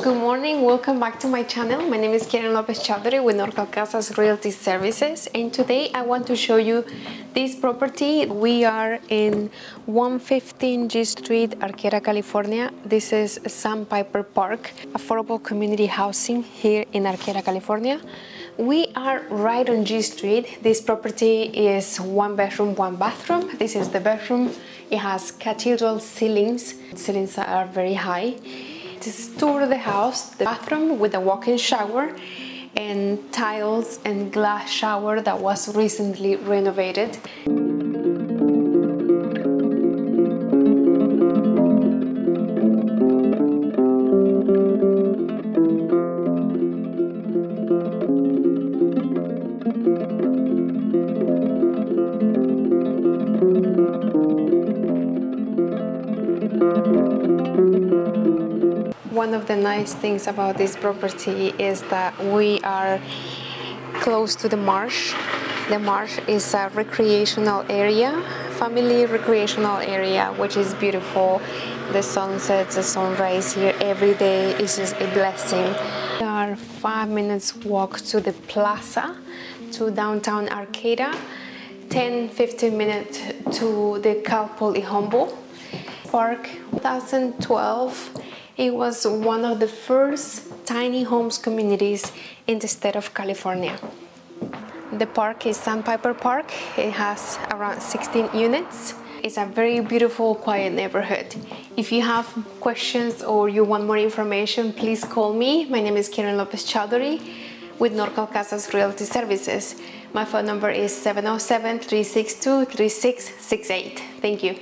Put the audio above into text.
Good morning, welcome back to my channel. My name is Lopez Chowdhury with NorCal Casas Realty Services, and today I want to show you this property. We are in 115 G Street, Arcata, California. This is Sandpiper Park, affordable community housing here in Arcata, California. We are right on G Street. This property is 1 bedroom, 1 bathroom. This is the bedroom. It has cathedral ceilings. Ceilings are very high. This tour of the house, the bathroom with a walk-in shower and tiles and glass shower that was recently renovated. One of the nice things about this property is that we are close to the marsh. The marsh is a recreational area, family recreational area, which is beautiful. The sunsets, the sunrise here every day is just a blessing. We are 5 minutes walk to the plaza, to downtown Arcata, 10-15 minutes to the Cal Poly Humboldt Park. 2012. It was one of the first tiny homes communities in the state of California. The park is Sandpiper Park. It has around 16 units. It's a very beautiful, quiet neighborhood. If you have questions or you want more information, please call me. My name is Lopez Chowdhury with NorCal Casas Realty Services. My phone number is 707-362-3668. Thank you.